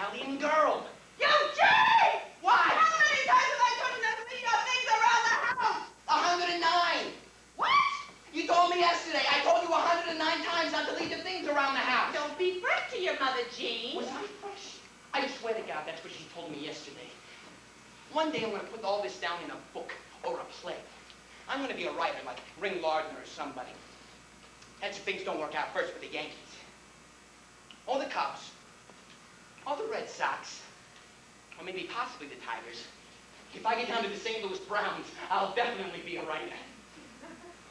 Italian girl. Eugene! What? How many times have I told you not to leave your things around the house? 109. What? You told me yesterday. I told you 109 times not to leave the things around the house. Don't be fresh to your mother, Jean. Was I fresh? I swear to God, that's what she told me yesterday. One day I'm going to put all this down in a book or a play. I'm going to be a writer like Ring Lardner or somebody. That's if things don't work out first with the Yankees. Or the Cubs. Or the Red Sox. Or maybe possibly the Tigers. If I get down to the St. Louis Browns, I'll definitely be a writer.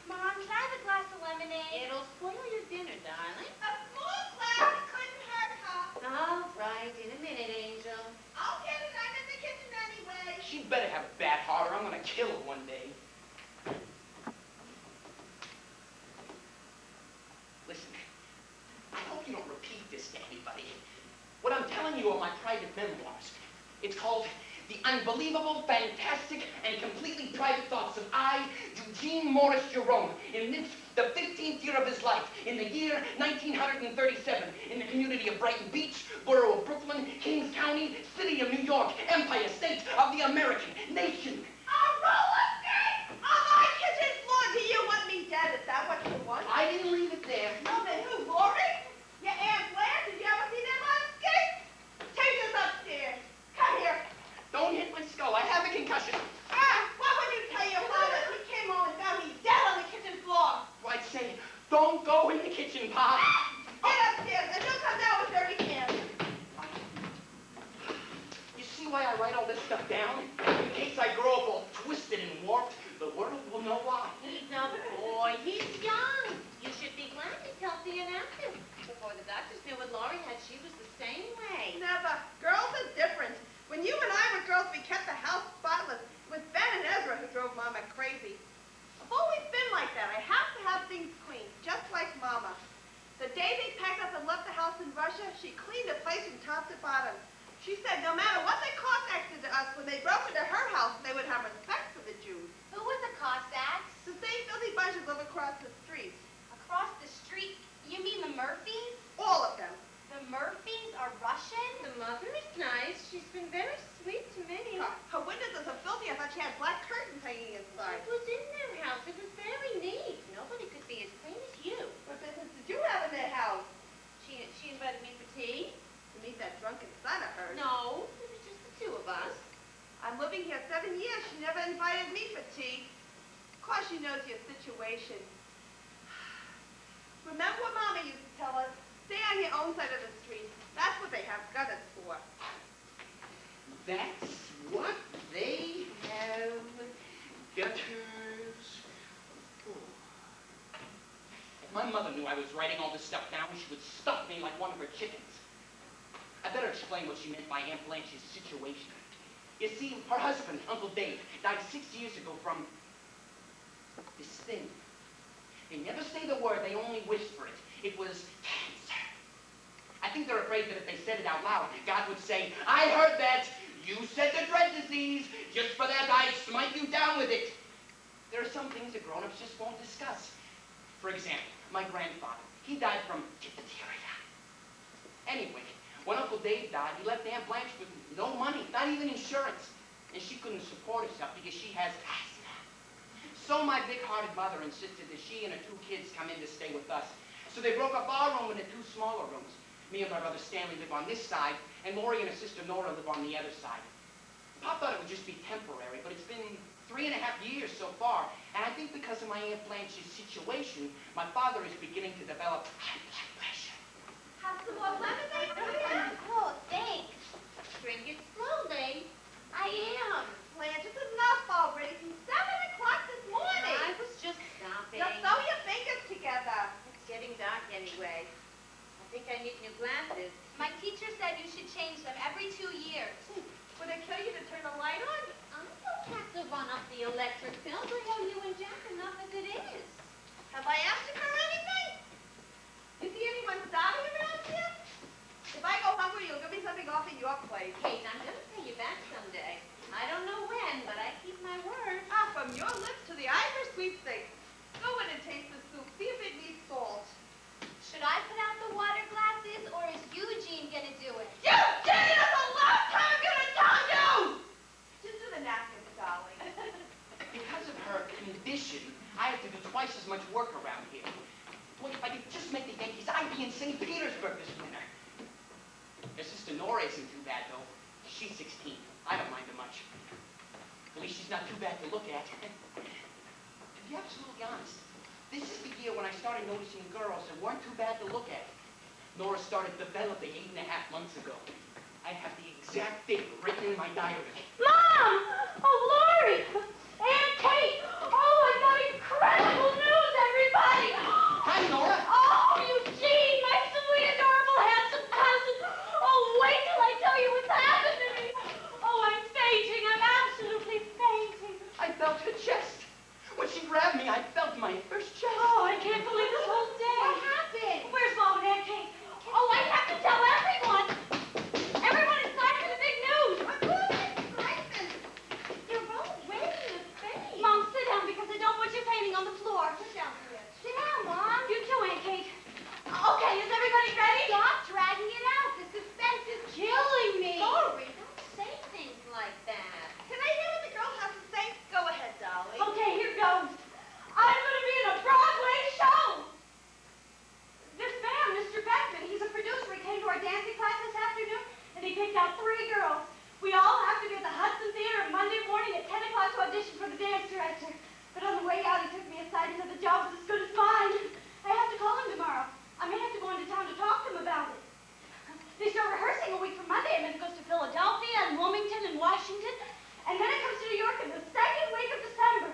Mom, can I have a glass of lemonade? It'll spoil your dinner, darling. A small glass couldn't hurt her. All right, in a minute, Angel. I'll get it. I'm in the kitchen anyway. She'd better have a bad heart or I'm going to kill her one day. Listen, I hope you don't repeat this to anybody. What I'm telling you are my private memoirs. It's called The Unbelievable, Fantastic, and Completely Private Thoughts of I, Eugene Morris Jerome, in the 15th year of his life, in the year 1937, in the community of Brighton Beach, borough of Brooklyn, Kings County, city of New York, Empire State of the American nation. A roller skate on my kitchen floor. Do you want me dead? Is that what you want? I didn't leave it there. No, then who, Lori? Your Aunt Blair? Did you ever see them on skates? Take this upstairs. Come here. Don't hit my skull. I have a concussion. What would you tell your father if he came home and found me dead on the kitchen floor? Well, I'd say, don't go in the kitchen, Pop. Get upstairs and don't come down with dirty hands. You see why I write all this stuff down? In case I grow up all twisted and warped, the world will know why. He's a boy. He's young. You should be glad he's healthy and active. Before the doctors knew what Laurie had, she was the same way. Never. Girls are different. When you and I were girls, we kept the house spotless. It was Ben and Ezra who drove Mama crazy. I've always been like that. I have to have things clean, just like Mama. The day they packed up and left the house in Russia, she cleaned the place from top to bottom. She said no matter what the Cossacks did to us, when they broke into her house, they would have respect for the Jews. Who were the Cossacks? The same filthy bunches live across the street. Across the street? You mean the Murphys? All of them. The Murphys are Russian? The mother is nice. She's been very sweet to me. Her windows are so filthy, I thought she had black curtains hanging inside. It was in their house. It was very neat. Nobody could be as clean as you. What business did you have in their house? She invited me for tea. To meet that drunken son of hers. No, it was just the two of us. I'm living here 7 years. She never invited me for tea. Of course she knows your situation. Remember what Mama used to tell us? Stay on your own side of the street. That's what they have gutters for. That's what they have gutters for. If my mother knew I was writing all this stuff down, she would stuff me like one of her chickens. I better explain what she meant by Aunt Blanche's situation. You see, her husband, Uncle Dave, died 6 years ago from this thing. They never say the word, they only whisper it. It was cancer. I think they're afraid that if they said it out loud, God would say, I heard that. You said the dread disease. Just for that, I'd smite you down with it. There are some things that grown-ups just won't discuss. For example, my grandfather, he died from diphtheria. Anyway, when Uncle Dave died, he left Aunt Blanche with no money, not even insurance. And she couldn't support herself because she has asthma. So my big-hearted mother insisted that she and her 2 kids come in to stay with us. So they broke up our room into 2 smaller rooms. Me and my brother Stanley live on this side, and Laurie and her sister Nora live on the other side. Pop thought it would just be temporary, but it's been 3.5 years so far, and I think because of my Aunt Blanche's situation, my father is beginning to develop high blood pressure. Have some more lemonade, dear? Oh, thanks. Drink it slowly. I am. Blanche, this is enough already. From 7 o'clock this morning. I was just stopping. Just sew your fingers together. It's getting dark anyway. I think I need new glasses. My teacher said you should change them every 2 years. Would it kill you to turn the light on? I don't have to run up the electric bill. I owe you and Jack enough as it is. Have I asked you for anything? You see anyone starving around here? If I go hungry, you'll give me something off at your place. Kate, I'm going to pay you back someday. I don't know when, but I keep my word. From your lips to the Irish sweepstakes. Go in and taste the soup. See if it needs salt. Should I put out the water glasses, or is Eugene gonna do it? You did it! Nora isn't too bad, though. She's 16. I don't mind her much. At least she's not too bad to look at. To be absolutely honest, this is the year when I started noticing girls that weren't too bad to look at. Nora started developing 8.5 months ago. I have the exact date written in my diary. Mom! Oh, Lori! Aunt Kate! Oh, I got incredible news, everybody! Hi, Nora. Oh, Eugene, my sweet, adorable, handsome cousin! Oh, wait till I tell you what's happened to me! Oh, I'm fainting. I'm absolutely fainting. I felt her chest. When she grabbed me, I felt my first chest. Oh, I can't believe this whole day. What happened? Where's Mom and Aunt Kate? Oh, I have to tell everyone. Everyone is time for the big news. You're both red in the face. Mom, sit down because I don't want you fainting on the floor. Sit down, dear. Sit down, Mom. You too, Aunt Kate. Okay, is everybody ready? Stop dragging it out. The suspense is killing me. Lori, Don't say things like that. can I hear what the girl has to say? Go ahead, Dolly. Okay, here goes. I'm going to be in a Broadway show. This man, Mr. Beckman, he's a producer. He came to our dancing class this afternoon, and he picked out 3 girls. We all have to be at the Hudson Theater Monday morning at 10 o'clock to audition for the dance director. But on the way out, he took me aside and said the job's as good as mine. I have to call him tomorrow. I may have to go into town to talk to him about it. They start rehearsing a week from Monday, and then it goes to Philadelphia and Wilmington and Washington, and then it comes to New York in the second week of December.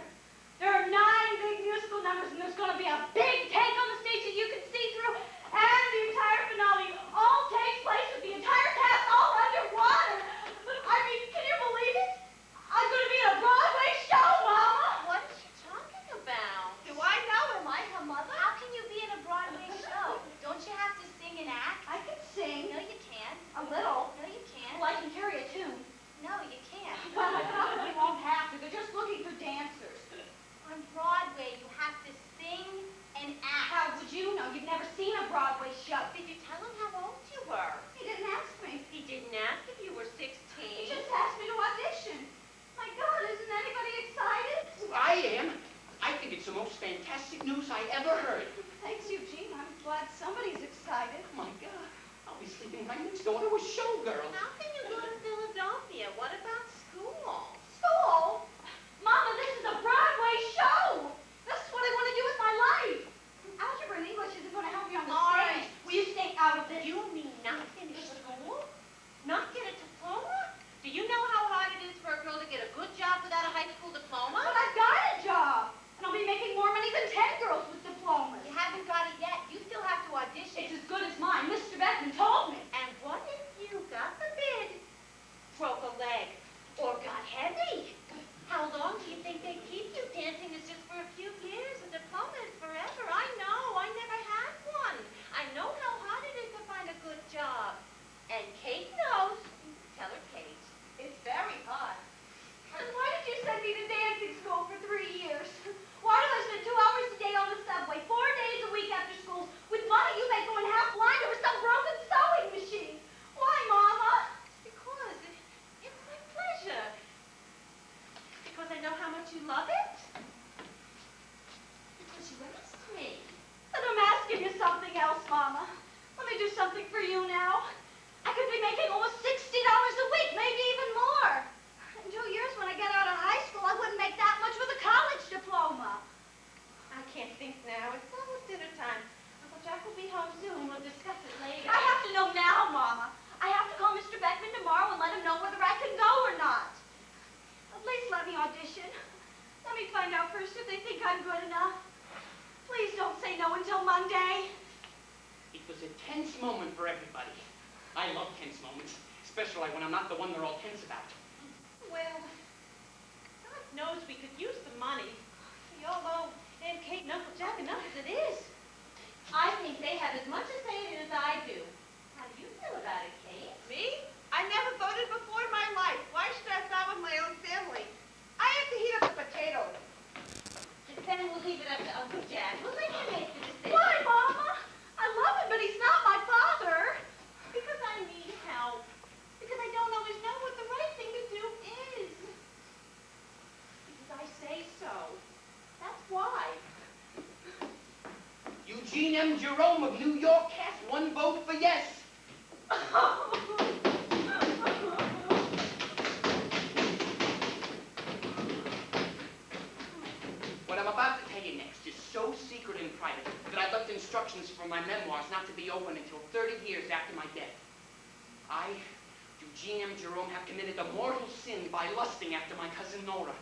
There are 9 big musical numbers, and there's going to be a big tank on the stage that you can see through, and the entire finale all takes place with the entire cast all underwater. I mean, can you believe it? I'm going to be in a Broadway show, Mama! What is she talking about? Do I know? Am I her mother? How can you be in a Broadway show? Don't you have to sing and act? I can sing. No, you can't. A little. No, you can't. Well, I can carry a tune. No, you can't. Well, I probably won't have to. They're just looking for dancers. On Broadway, you have to sing and act. How would you know? You've never seen a Broadway show. Did you tell him how old you were? He didn't ask me. He didn't ask if you were 16. He just asked me to audition. My God, isn't anybody excited? I am. I think it's the most fantastic news I ever heard. Thanks, Eugene. I'm glad somebody's excited. Oh, my God. I'll be sleeping right next door to a showgirl. How can you go to Philadelphia? What about school? School? Mama, this is a Broadway show. This is what I want to do with my life. Algebra and English isn't going to help me on the Lauren. stage. Will you stay out of this? You mean not finish school? Not get a diploma? Do you know how hard it is for a girl to get a good job without a high school diploma? But I've got a job. And I'll be making more money than 10 girls with diplomas. You haven't got it yet. You still have to audition. It's as good as mine. Mr. Beckman told me. And what if you, God forbid, broke a leg or got heavy? How long do you think they keep you? Dancing is just for a few years. A diploma is forever. I know. I never had one. I know how hard it is to find a good job. And Kate knows. Tell her, Kate. It's very hard. And why did you send me to dancing school for 3 years? Why do I spend 2 hours a day on the subway, 4 days a week after school, with money you make going half blind over some broken sewing machine? Why, Mama? Because it's my pleasure. Because I know how much you love it. Because you asked me. And I'm asking you something else, Mama. Let me do something for you now. I could be making almost $60 a week, maybe even more. In 2 years, when I get out of high school, I wouldn't make that much with a college diploma. I can't think now. It's almost dinner time. Uncle Jack will be home soon. We'll discuss it later. I have to know now, Mama. I have to call Mr. Beckman tomorrow and let him know whether I can go or not. Please let me audition. Let me find out first if they think I'm good enough. Please don't say no until Monday. It was a tense moment for everybody. I love tense moments, especially when I'm not the one they're all tense about. Well, God knows we could use the money. We all owe Aunt Kate and Uncle Jack enough as it is. I think they have as much a say in it as I do. How do you feel about it, Kate? Me? I never voted before in my life. Why should I start with my own family? I have to heat up the potatoes. Then we'll leave it up to Uncle Jack. We'll let him make the decision. Why, Mama? I love him, but he's not my father. Because I need help. Because I don't always know what the right thing to do is. Because I say so. That's why. Eugene M. Jerome of New York cast 1 vote for yes. my memoirs not to be open until 30 years after my death. I, Eugene M. Jerome, have committed a mortal sin by lusting after my cousin Nora.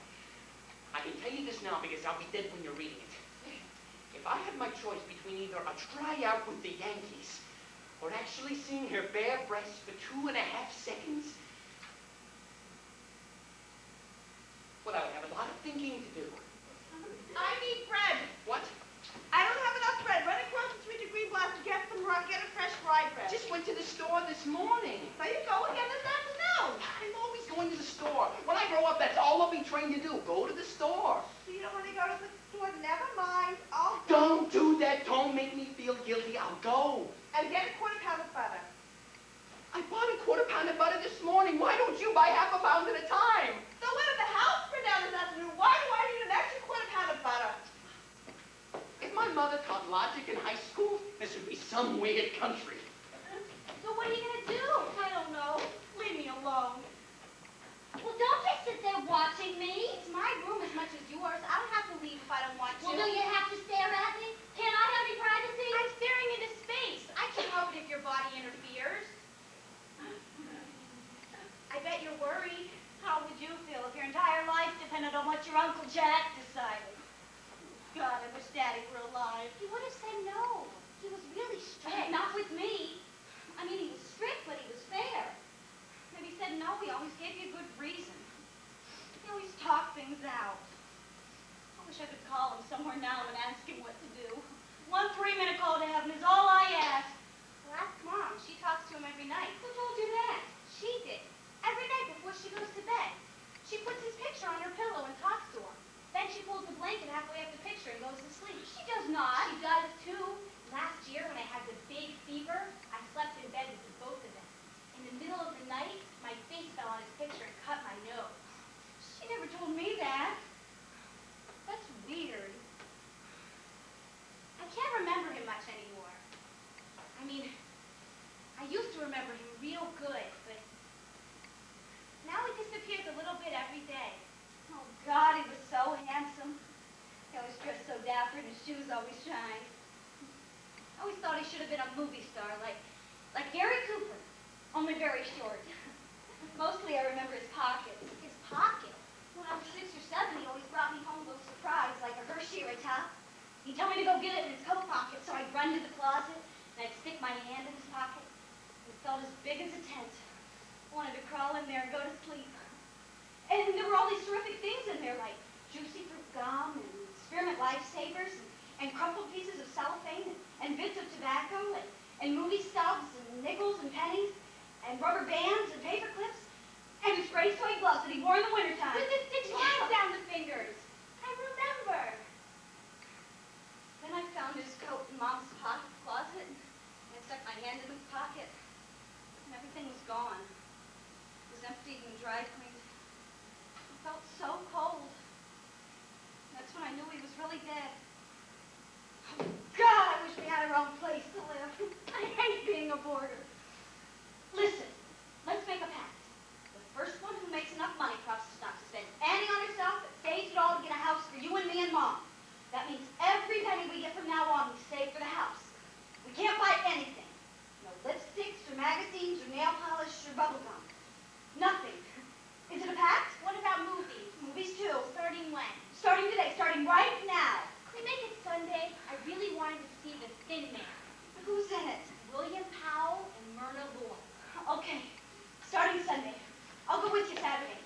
I can tell you this now because I'll be dead when you're reading it. If I had my choice between either a tryout with the Yankees or actually seeing her bare breasts for 2.5 seconds, well, I would have a lot of thinking to do. I need bread. What? I don't have enough bread. Run across the street to Greenblatt to get a fresh rye bread. Just went to the store this morning. So you go again this afternoon. I'm always going to the store. When I grow up, that's all I'll be trained to do. Go to the store. So you don't want to go to the store? Never mind. I'll go. Don't do that. Don't make me feel guilty. I'll go. And get a quarter pound of butter. I bought a quarter pound of butter this morning. Why don't you buy half a pound at a time? So when if the house burned down this afternoon, why do I need an extra quarter pound of butter? If my mother taught logic in high school, this would be some weird country. So what are you gonna do? I don't know. Leave me alone. Well, don't just sit there watching me. It's my room as much as yours. I don't have to leave if I don't want to. Well, do you have to stare at me? Can't I have any privacy? I'm staring into space. I can help it if your body interferes. I bet you're worried. How would you feel if your entire life depended on what your Uncle Jack decided? God, I wish Daddy were alive. He would have said no. He was really strict. Not with me. I mean, he was strict, but he was fair. If he said no, he always gave you a good reason. He always talked things out. I wish I could call him somewhere now and ask him what to do. 1 3-minute call to heaven is all I ask. Well, ask Mom. She talks to him every night. Who told you that? She did. Every night before she goes to bed. She puts his picture on her pillow and talks to him. Then she pulls the blanket halfway up the picture and goes to sleep. She does not. She does too. Last year when I had the big fever, I slept in bed with the both of them. In the middle of the night, my face fell on his picture and cut my nose. She never told me that. That's weird. I can't remember him much anymore. I mean, I used to remember him real good, but now he disappears a little bit every day. Oh, God, he was so handsome. He always dressed so dapper and his shoes always shined. I always thought he should have been a movie star, like Gary Cooper, only very short. Mostly I remember his pockets. His pocket. When I was 6 or 7, he always brought me home a little surprise, like a Hershey or a top. He'd tell me to go get it in his coat pocket, so I'd run to the closet, and I'd stick my hand in his pocket. It felt as big as a tent. I wanted to crawl in there and go to sleep. And there were all these terrific things in there, like juicy fruit gum and spearmint lifesavers and crumpled pieces of cellophane and bits of tobacco and movie stubs and nickels and pennies and rubber bands and paper clips and his gray suede gloves that he wore in the wintertime. With the stitched lines down the fingers. I remember. Then I found his coat in Mom's closet and I stuck my hand in his pocket and everything was gone. It was emptied and dry cleaned. It felt so cold. That's when I knew he was really dead. Oh, God, I wish we had our own place to live. I hate being a boarder. Listen, let's make a pact. The first one who makes enough money promises not to spend any on herself, but saves it all to get a house for you and me and Mom. That means every penny we get from now on we save for the house. We can't buy anything. No lipsticks or magazines or nail polish or bubble gum. Nothing. Is it a pact? What about movies? Movies too. Starting when? Starting today, starting right now. Can we make it Sunday? I really wanted to see The Thin Man. Who's in it? William Powell and Myrna Loy. Okay, starting Sunday. I'll go with you Saturday.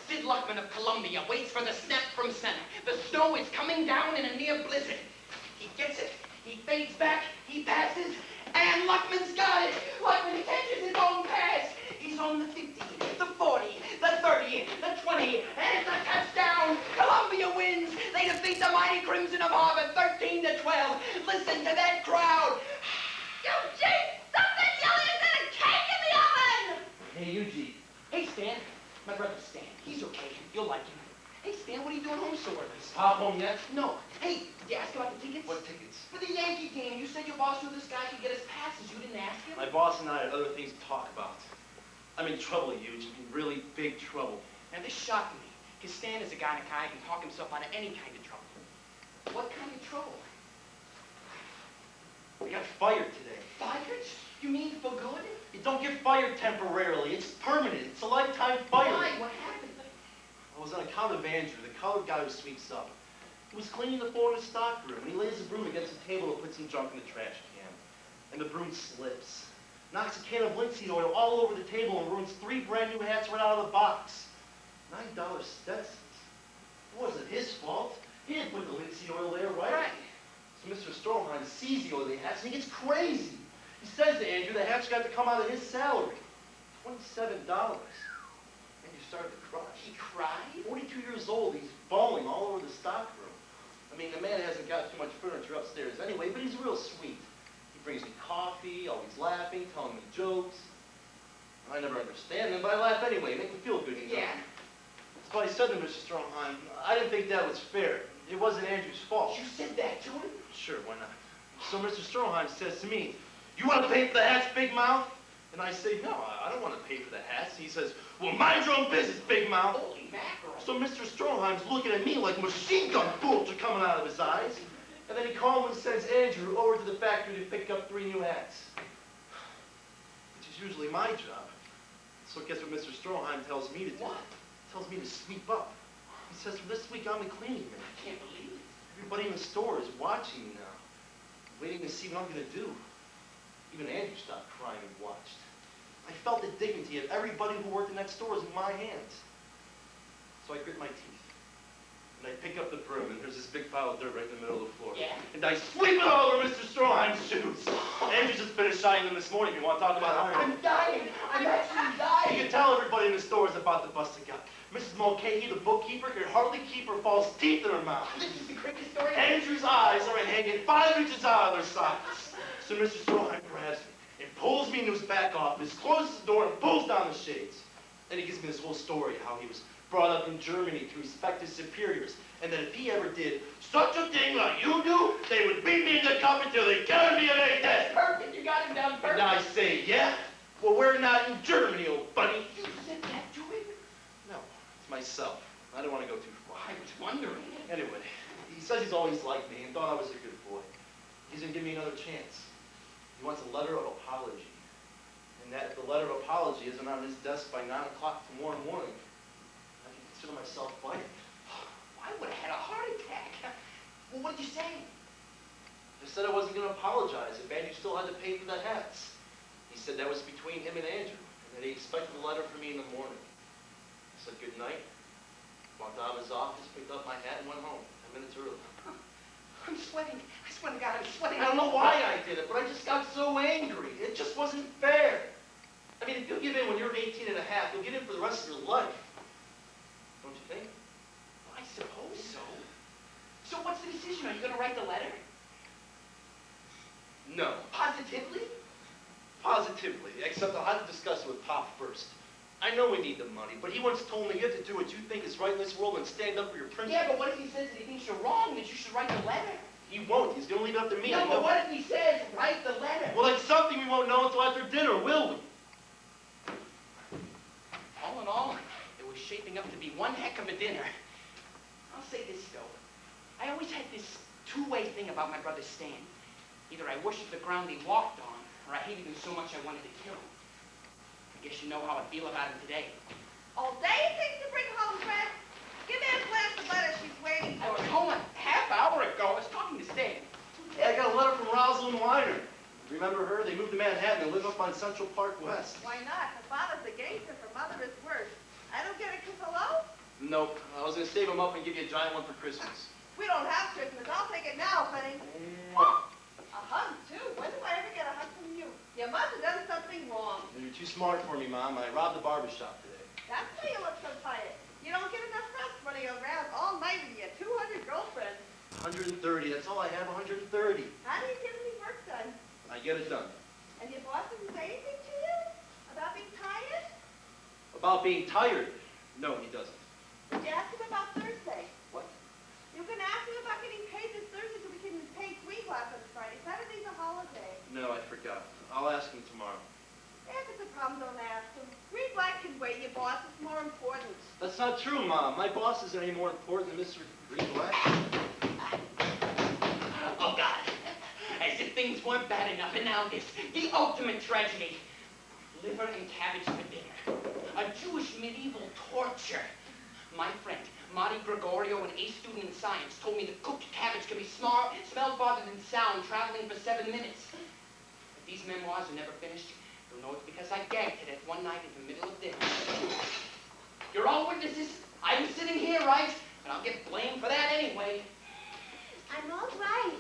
Sid Luckman of Columbia waits for the snap from center. The snow is coming down in a near blizzard. He gets it. He fades back. He passes. And Luckman's got it. Luckman catches his own pass. He's on the 50, the 40, the 30, the 20, and the touchdown. Columbia wins. They defeat the mighty Crimson of Harvard 13-12. Listen to that crowd. Eugene, something yelling is in a cake in the oven! Hey, Eugene. Hey, Stan. My brother Stan. He's okay. You'll like him. Hey, Stan, what are you doing home so early? Is Pop home yet? No. Hey, did you ask about the tickets? What tickets? For the Yankee game. You said your boss knew this guy could get us passes. You didn't ask him? My boss and I had other things to talk about. I'm in trouble, Eugene. In really big trouble. Now, this shocked me. Because Stan is a guy who can talk himself out of any kind of trouble. What kind of trouble? I got fired today. Fired? You mean for good? You don't get fired temporarily. It's permanent. It's a lifetime fire. Why? What happened? I was on account of Andrew, the colored guy who sweeps up. He was cleaning the floor in the stock room, and he lays a broom against the table and puts some junk in the trash can. And the broom slips. Knocks a can of linseed oil all over the table and ruins 3 brand new hats right out of the box. $9 Stetsons. It wasn't his fault. He didn't put the linseed oil there, right? Right. So Mr. Stroheim sees the oily hats and he gets crazy. He says to Andrew the hats got to come out of his salary. $27. Andrew started to cry. He cried? 42 years old, he's bawling all over the stock room. I mean, the man hasn't got too much furniture upstairs anyway, but he's real sweet. He brings me coffee, always laughing, telling me jokes. I never understand them, but I laugh anyway. Make me feel good. Yeah. So I said to Mr. Stroheim, I didn't think that was fair. It wasn't Andrew's fault. You said that to him? Sure, why not? So Mr. Stroheim says to me, you want to pay for the hats, big mouth? And I say, no, I don't want to pay for the hats. He says, well, mind your own business, big mouth. Holy mackerel. So Mr. Stroheim's looking at me like machine gun bullets are coming out of his eyes. And then he calmly sends Andrew over to the factory to pick up 3 new hats. Which is usually my job. So guess what Mr. Stroheim tells me to do? What? He tells me to sweep up. He says, for this week, I'm the cleaning man. I can't believe it. Everybody in the store is watching me now, waiting to see what I'm going to do. Even Andrew stopped crying and watched. I felt the dignity of everybody who worked the next door was in my hands. So I grit my teeth. And I pick up the broom, and there's this big pile of dirt right in the middle of the floor. Yeah. And I sweep it all over Mr. Stroheim's shoes. Andrew just finished shining them this morning. You want to talk about ironing? I'm dying. I'm actually You dying. can tell everybody in the store is about to bust a gut. Mrs. Mulcahy, the bookkeeper, could hardly keep her false teeth in her mouth. This is the greatest story. Andrew's eyes are hanging 5 inches out of their sockets. So Mr. Stroheim grabs me and pulls me into his back office, closes the door, and pulls down the shades. Then he gives me this whole story, how he was brought up in Germany to respect his superiors, and that if he ever did such a thing like you do, they would beat me in the cup until they carried me away dead. Perfect. You got him down And perfect. I say, yeah? Well, we're not in Germany, old buddy. You said that to him? No, it's myself. I don't want to go too far. I was wondering. Anyway, he says he's always liked me and thought I was a good boy. He's going to give me another chance. He wants a letter of apology. And that if the letter of apology isn't on his desk by 9 o'clock tomorrow morning, I can consider myself fired. I would have had a heart attack. Well, what did you say? I said I wasn't going to apologize if Andrew still had to pay for the hats. He said that was between him and Andrew, and that he expected a letter from me in the morning. I said good night, walked out of his office, picked up my hat, and went home 10 minutes early. I'm sweating. I swear to God, I'm sweating. I don't know why I did it, but I just got so angry. It just wasn't fair. I mean, if you give in when you're 18 and a half, you'll give in for the rest of your life. Don't you think? I suppose so. So what's the decision? Are you going to write the letter? No. Positively? Positively, except I'll have to discuss it with Pop first. I know we need the money, but he once told me you have to do what you think is right in this world and stand up for your principles. Yeah, but what if he says that he thinks you're wrong, that you should write the letter? He won't. He's going to leave it up to me. No, I know. but what if he says, write the letter? Well, that's something we won't know until after dinner, will we? All in all, it was shaping up to be one heck of a dinner. I'll say this, though. I always had this two-way thing about my brother Stan. Either I worshiped the ground he walked on, or I hated him so much I wanted to kill him. I guess you know how I feel about him today. All day things to bring home, Fred. Give Aunt Blanche the letter. She's waiting I for was me. home a half hour ago. I was talking to Stan. Hey, I got a letter from Rosalind Weiner. Remember her? They moved to Manhattan and live up on Central Park West. Why not? Her father's a gangster, her mother is worse. I don't get a kiss hello? Nope. I was going to save them up and give you a giant one for Christmas. We don't have Christmas. I'll take it now, honey. Mwah. A hug, too? When do I ever get a hug from you? You must have done something wrong. You're too smart for me, Mom. I robbed the barber shop today. That's why you look so tired. You don't get enough rest running around all night with your 200 girlfriends. 130. That's all I have, 130. How do you get any work done? I get it done. And your boss didn't say anything to you? About being tired? About being tired? No, he doesn't. Did you ask him about Thursday? What? You can ask him about getting paid this Thursday so we can pay Green Glass on Friday. Saturday's a holiday. No, I forgot. I'll ask him tomorrow. If it's a problem, don't ask him. Green Black can wait. Your boss is more important. That's not true, Mom. My boss isn't any more important than Mr. Green Black. Oh, God. As if things weren't bad enough, and now this. The ultimate tragedy. Liver and cabbage for dinner. A Jewish medieval torture. My friend, Marty Gregorio, an A student in science, told me that cooked cabbage can be smelled farther than sound, traveling for 7 minutes. If these memoirs are never finished, you'll know it's because I gagged to death one night in the middle of dinner. You're all witnesses. I was sitting here, right? And I'll get blamed for that anyway. I'm all right.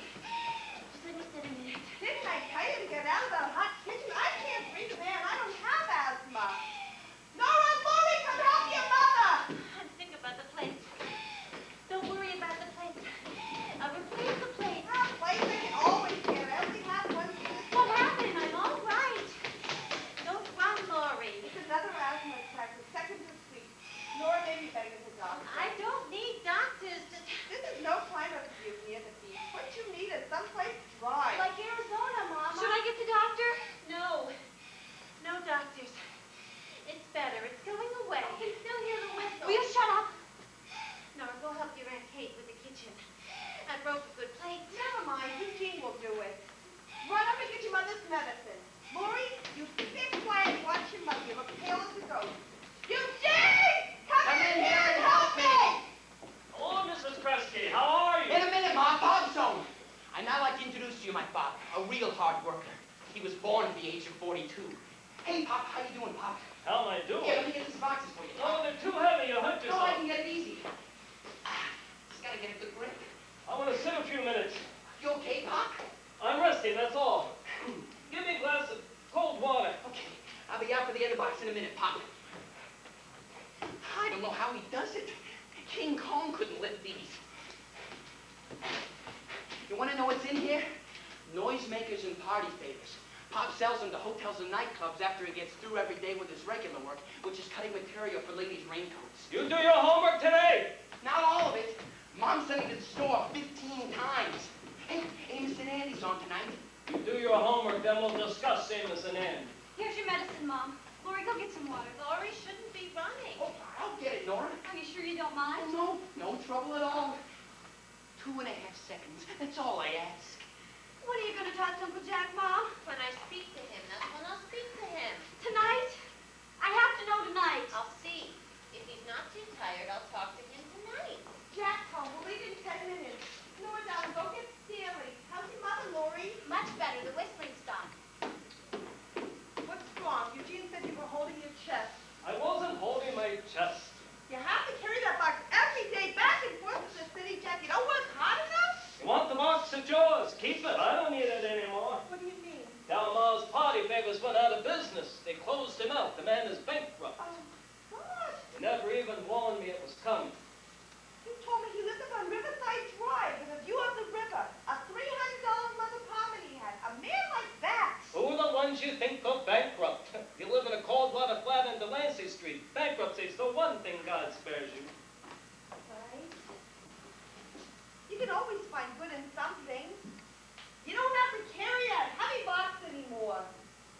Just let me sit a minute. Didn't I tell you to get out of that hot kitchen? I can't breathe, man. I don't have asthma. Nora, Molly, come help your mother. I'm sick about the plates. Don't worry about the plates. I'll replace the plates. Place I can always get. I only have one. What happened? I'm all right. Don't run, Lori. It's another asthma attack. The second this week. Nora, maybe better than the doctor. I don't need doctors to... This is no climate for you near the beach. What you need is someplace dry. Like Arizona, Mama. Should I get the doctor? No. No doctors. It's better. It's going away. I can still hear the whistle. Will you shut up? Nora, go help your Aunt Kate with the kitchen. I broke a good plate. Never mind. Eugene will do it. Run up and get your mother's medicine. Lori, you sit quiet and watch your mother. You look pale as a ghost. Eugene! Come in here and help me! Hello, Mrs. Kresge. How are you? In a minute, Ma. Bob's home. I'd now like to introduce to you my father, a real hard worker. He was born at the age of 42. Hey, Pop, how you doing, Pop? How am I doing? Here, let me get these boxes for you. Oh, they're too heavy. You'll hurt No, I yourself. can get it easy. Just gotta get a good grip. I want to sit a few minutes. You okay, Pop? I'm resting, that's all. Give me a glass of cold water. Okay, I'll be out for the other box in a minute, Pop. I don't know how he does it. King Kong couldn't lift these. You want to know what's in here? Noisemakers and party favors. Pop sells them to hotels and nightclubs after he gets through every day with his regular work, which is cutting material for ladies' raincoats. You do your homework today. Not all of it. Mom sent me to the store 15 times. Hey, Amos and Andy's on tonight. You do your homework, then we'll discuss Amos and Ann. Here's your medicine, Mom. Lori, go get some water. Lori shouldn't be running. Oh, I'll get it, Nora. Are you sure you don't mind? Oh, no trouble at all. 2.5 seconds. That's all I ask. When are you going to talk to Uncle Jack, Mom? When I speak to him, that's when I'll speak to him. Tonight? I have to know tonight. I'll see. If he's not too tired, I'll talk to him tonight. Jack's home. We'll leave in 10 minutes. Nora, darling, go get Stanley. How's your mother, Lori? Much better. The whistling stopped. What's wrong? Eugene said you were holding your chest. I wasn't holding my chest. You have to carry that box every day back and forth to the city, Jack. You don't work hard enough? You want the box? It's yours. Keep it. I don't need it anymore. What do you mean? Dalmar's party favors went out of business. They closed him out. The man is bankrupt. Oh, gosh. He never even warned me it was coming. You told me he lived up on Riverside Drive with a view of the river. A $300 a month apartment he had. A man like that. Who are the ones you think go bankrupt? You live in a cold water flat in Delancey Street. Bankruptcy's the one thing God spares you. Right? You can always find good in something. You don't have to carry that heavy box anymore.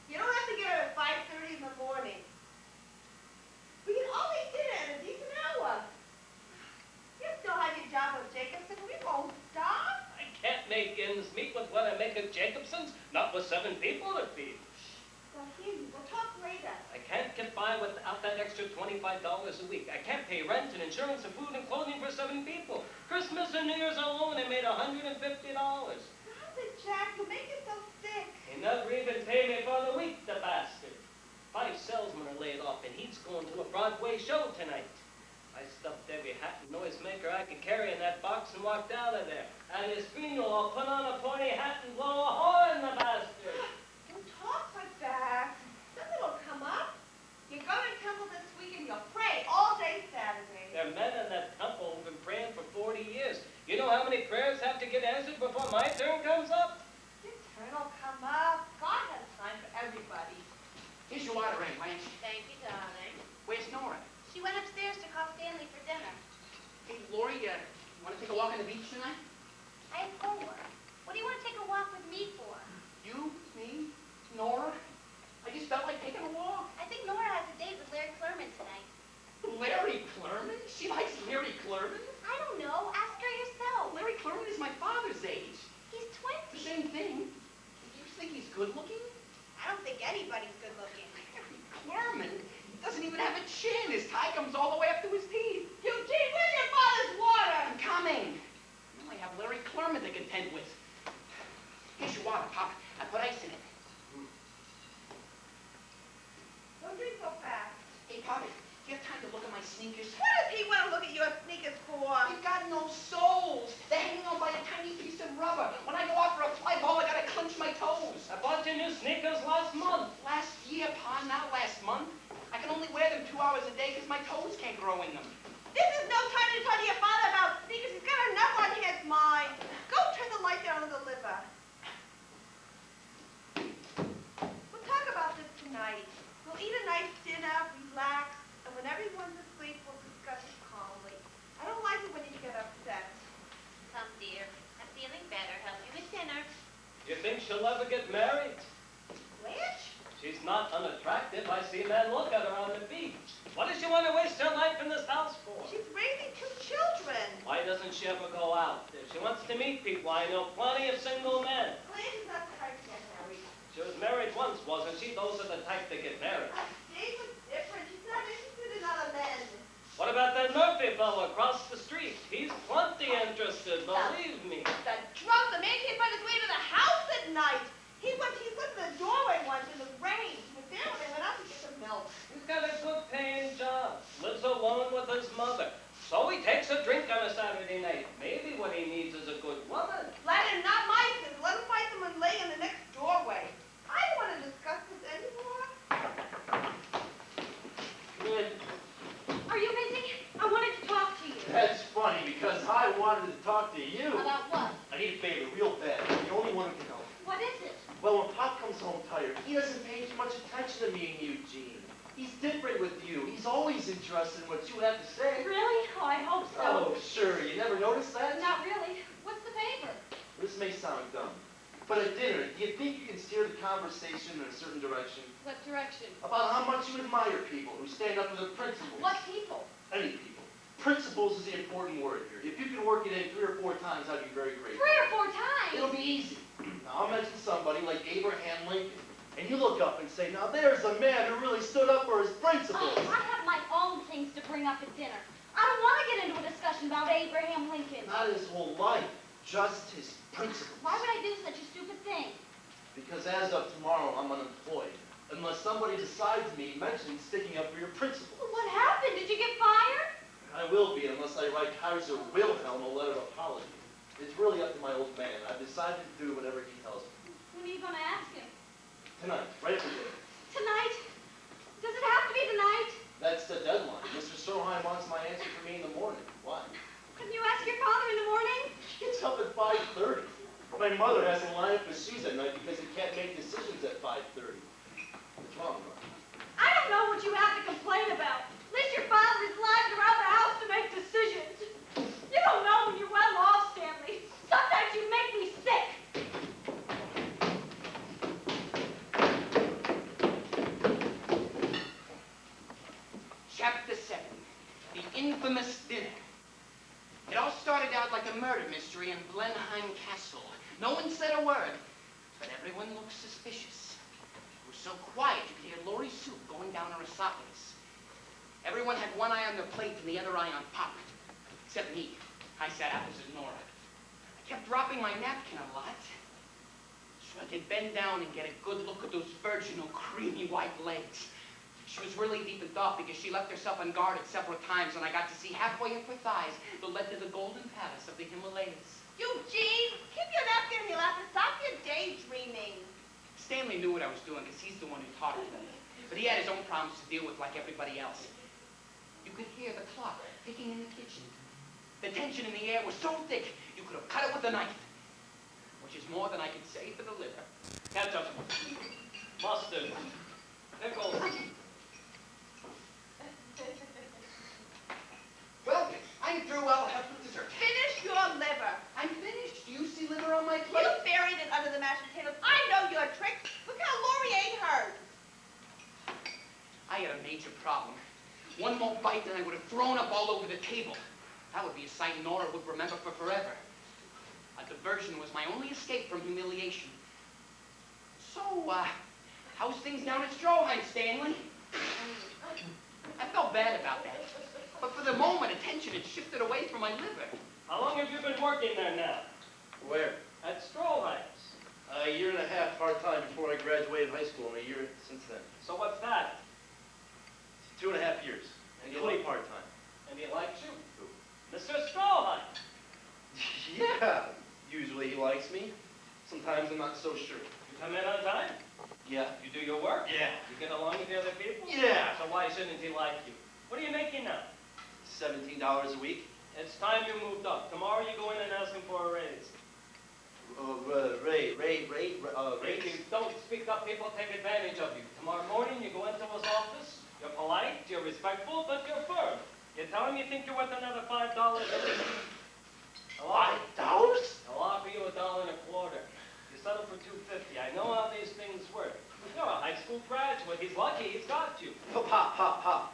You don't have to get up at 5:30 in the morning. We can always sit at a decent hour. You still have your job with Jacobson. We won't stop. I can't make ends meet with what I make at Jacobson's, not with 7 people to feed. I'll hear you. We'll talk later. I can't get by without that extra $25 a week. I can't pay rent and insurance and food and clothing for 7 people. Christmas and New Year's alone, I made $150. Stop it, Jack. You'll make yourself sick. He never even paid me for the week, the bastard. 5 salesmen are laid off, and he's going to a Broadway show tonight. I stuffed every hat and noisemaker I could carry in that box and walked out of there. At his funeral, I'll put on a pointy hat and blow a horn, the bastard. Don't talk like that. Nothing will come up. You go to temple this week and you'll pray all day Saturday. There are men in that temple who've been praying for 40 years. You know how many prayers have to get answered before my turn comes up? Your turn will come up. God has time for everybody. Here's your water, Ray. Why don't you? Thank you, darling. Where's Nora? She went upstairs to call Stanley for dinner. Hey, Lori, want to take a walk on the beach tonight? I have homework. What do you want to take a walk with me for? You, me, Nora? I just felt like taking a walk. I think Nora has a date with Larry Clerman tonight. Larry Clerman? She likes Larry Clerman? I don't know. Ask her yourself. Larry Clerman is my father's age. He's 20. good looking? I don't think anybody's good looking. Larry Clerman doesn't even have a chin. His tie comes all the way up to his teeth. Eugene, where's your father's water? I'm coming. Well, I have Larry Clerman to contend with. Here's your water, Pop. I put ice in it. Don't drink so fast. Hey, Pop, do you have time to look at my sneakers? What does he want to look at your sneakers for? They've got no soles. They're hanging on by a tiny piece of rubber. When I go out for a fly ball, I gotta clench my toes. I bought you new sneakers last month. Last year, Pa, not last month. I can only wear them 2 hours a day because my toes can't grow in them. This is no time to talk to your father about sneakers. He's got enough on his mind. Go turn the light down on the liver. We'll talk about this tonight. We'll eat a nice dinner, relax, and when everyone's asleep, we'll discuss it calmly. I don't like it when you get upset. Come, dear. I'm feeling better. Help you with dinner. You think she'll ever get married? Blanche? She's not unattractive. I see men look at her on the beach. What does she want to waste her life in this house for? She's raising 2 children. Why doesn't she ever go out? If she wants to meet people, I know plenty of single men. Blanche is not the type to get married. She was married once, wasn't she? Those are the type that get married. Dave was different. She's not interested in other men. What about that Murphy fellow across the street? He's plenty interested, believe me. The drunk, the man can't find his way to the house at night. He lived in the doorway once in the rain. He was there when they went out to get some milk. He's got a good paying job. Lives alone with his mother. So he takes a drink on a Saturday night. Maybe what he needs is a good woman. Let him, not my business. Let him find someone laying in the next doorway. I don't want to discuss this anymore. Good. Are you busy? I wanted to talk to you. That's funny, because I wanted to talk to you. About what? I need a favor real bad. You're the only one who can help. What is it? Well, when Pop comes home tired, he doesn't pay too much attention to me and Eugene. He's different with you. He's always interested in what you have to say. Really? Oh, I hope so. Oh, sure. You never noticed that? Not really. What's the favor? This may sound dumb, but at dinner, do you think you can steer the conversation in a certain direction? What direction? About how much you admire people who stand up to the principles. What people? Any people. Principles is the important word here. If you can work it in 3 or 4 times, I'd be very grateful. 3 or 4 times? It'll be easy. Now, I'll mention somebody like Abraham Lincoln, and you look up and say, now there's a man who really stood up for his principles. Oh, I have my own things to bring up at dinner. I don't want to get into a discussion about Abraham Lincoln. Not his whole life, just his principles. Why would I do such a stupid thing? Because as of tomorrow, I'm unemployed. Unless somebody besides me mentions sticking up for your principles. Well, what happened? Did you get fired? I will be unless I write Kaiser Wilhelm a letter of apology. It's really up to my old man. I've decided to do whatever he tells me. When are you going to ask him? Tonight, right after dinner. Tonight? Does it have to be tonight? That's the deadline. Mr. Stroheim wants my answer for me in the morning. Why? Couldn't you ask your father in the morning? He gets up at 5:30. My mother has to line up his shoes at night because he can't make decisions at 5:30. What's wrong, Mom? I don't know what you have to complain about. At least your father is lying around the house to make decisions. You don't know when you're well off, Stanley. Sometimes you make me sick. Chapter 7, the infamous dinner. It all started out like a murder mystery in Blenheim Castle. No one said a word, but everyone looked suspicious. It was so quiet you could hear Laurie's soup going down her esophagus. Everyone had one eye on their plate and the other eye on Pop, except me. I sat opposite Nora. I kept dropping my napkin a lot, so I could bend down and get a good look at those virginal, creamy white legs. She was really deep in thought because she left herself unguarded several times, and I got to see halfway up her thighs that led to the golden palace of the Himalayas. Eugene, keep your napkin in your lap and stop your daydreaming. Stanley knew what I was doing because he's the one who taught me. But he had his own problems to deal with like everybody else. You could hear the clock ticking in the kitchen. The tension in the air was so thick, you could have cut it with a knife. Which is more than I could say for the liver. Ketchup, mustard, pickles. Well, I'm through. I'll have some dessert. Finish your liver. I'm finished. Do you see liver on my You plate? buried it under the mashed potatoes. I know your tricks. Look how Laurie ate hers. I had a major problem. One more bite and I would have thrown up all over the table. That would be a sight Nora would remember for forever. A diversion was my only escape from humiliation. So So, how's things down at Stroheim, Stanley? I felt bad about that. But for the moment, attention had shifted away from my liver. How long have you been working there now? Where? At Stroheim's. A year and a half part-time before I graduated high school, and a year since then. So what's that? 2.5 years. And And you fully like- part-time. And he likes you? Mr. Stroheim. Yeah, usually he likes me. Sometimes I'm not so sure. You come in on time? Yeah. You do your work? Yeah. You get along with the other people? Yeah. So why shouldn't he like you? What are you making now? $17 a week. It's time you moved up. Tomorrow you go in and ask him for a raise. If you don't speak up, people take advantage of you. Tomorrow morning you go into his office. You're polite, you're respectful, but you're firm. You tell him you think you're worth another $5 a week. $5? I'll offer you $1.25. You settle for $2.50. I know how these things work. You're a high school graduate. He's lucky he's got you. Pop.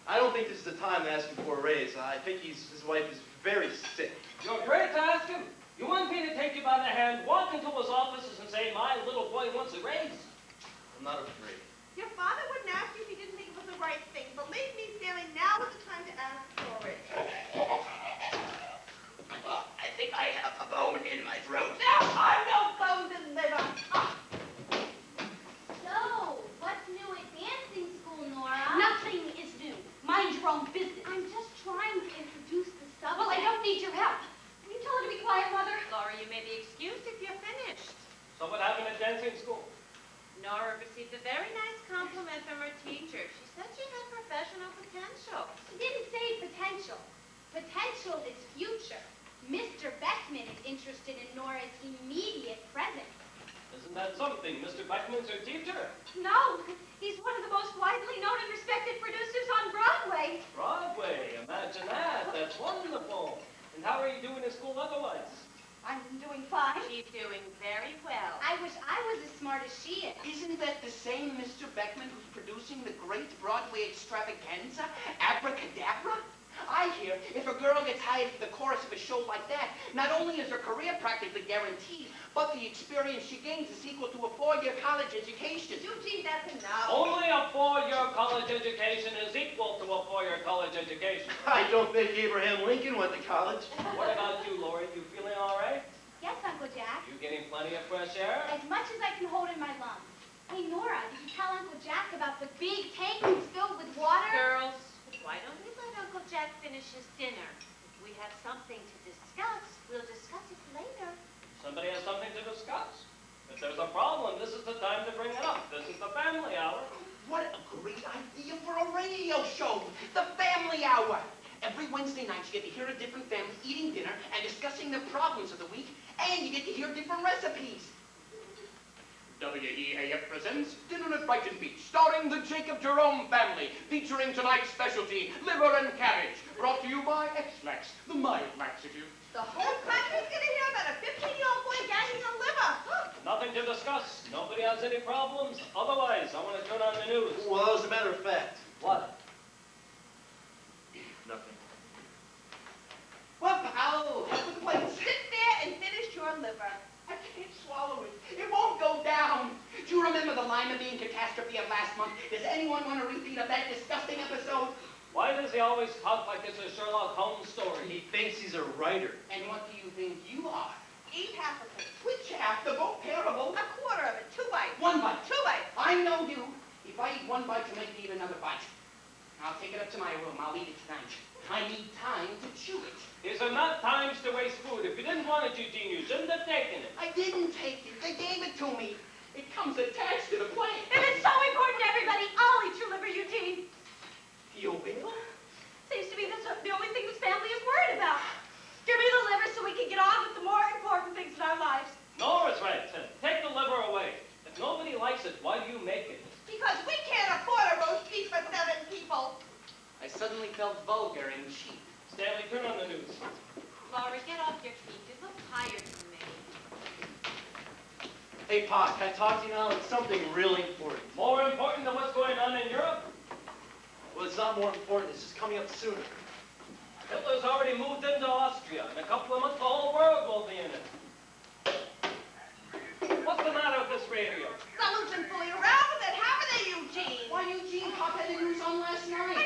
I don't think this is the time to ask him for a raise. I think his wife is very sick. You're afraid to ask him? You want me to take you by the hand, walk into his offices and say, my little boy wants a raise? I'm not afraid. Your father wouldn't ask you if he didn't think it was the right thing. Believe me, Stanley, now is the time to ask for it. I think I have a bone in my throat. There are no bones in liver. So, what's new at dancing school, Nora? Nothing is new. Mind your own business. I'm just trying to introduce the subject. Well, I don't need your help. Will you tell her to be quiet, Mother? Laura, you may be excused if you're finished. So what happened at dancing school? Nora received a very nice compliment from her teacher. She said she had professional potential. She didn't say potential. Potential is future. Mr. Beckman is interested in Nora's immediate present. Isn't that something? Mr. Beckman's her teacher. No, he's one of the most widely known and respected producers on Broadway. Broadway, imagine that. That's wonderful. And how are you doing in school otherwise? I'm doing fine. She's doing very well. I wish I was as smart as she is. Isn't that the same Mr. Beckman who's producing the great Broadway extravaganza, Abracadabra? I hear if a girl gets hired for the chorus of a show like that, not only is her career practically guaranteed, but the experience she gains is equal to a 4-year college education. Eugene, that's enough. Only a 4-year college education is equal to a 4-year college education. I don't think Abraham Lincoln went to college. What about you, Lori? You feeling all right? Yes, Uncle Jack. You getting plenty of fresh air? As much as I can hold in my lungs. Hey, Nora, did you tell Uncle Jack about the big tank that's filled with water? Girls, why don't we let Uncle Jack finish his dinner? If we have something to discuss, we'll discuss it later. Somebody has something to discuss. If there's a problem, this is the time to bring it up. This is the family hour. What a great idea for a radio show, the Family Hour. Every Wednesday night you get to hear a different family eating dinner and discussing the problems of the week, and you get to hear different recipes. WEAF presents Dinner at Brighton Beach, starring the Jacob Jerome family, featuring tonight's specialty, liver and cabbage, brought to you by X-Lax, the mild laxative. The whole country's gonna hear about a 15-year-old boy gaining a liver. Nothing to discuss. Nobody has any problems. Otherwise, I want to turn on the news. Well, as a matter of fact, What? nothing. Well, pal, help with the plates. Sit there and finish your liver. I can't swallow it. It won't go down. Do you remember the lima bean catastrophe of last month? Does anyone want a repeat of that disgusting episode? Why does he always talk like it's a Sherlock Holmes story? He thinks he's a writer. And what do you think you are? Eat half of it. Which half? The both terrible. A quarter of it. 2 bites. 1 bite. 2 bites. I know you. If I eat 1 bite, you make me eat another bite. I'll take it up to my room. I'll eat it tonight. I need time to chew it. These are not times to waste food. If you didn't want it, Eugene, you shouldn't have taken it. I didn't take it. They gave it to me. It comes attached to the plate. If it's so important to everybody, I'll eat your liver, Eugene. You will? Seems to be the only thing this family is worried about. Give me the liver so we can get on with the more important things in our lives. Nora's right, Tim. Take the liver away. If nobody likes it, why do you make it? Because we can't afford a roast beef for 7 people. I suddenly felt vulgar and cheap. Stanley, turn on the news. Laurie, get off your feet. You look tired from me. Hey, Pop, can I talk to you now? It's something really important. More important than what's going on in Europe? Well, it's not more important. It's just coming up sooner. Hitler's already moved into Austria. In a couple of months, the whole world will be in it. What's the matter with this radio? top-headed news on last night.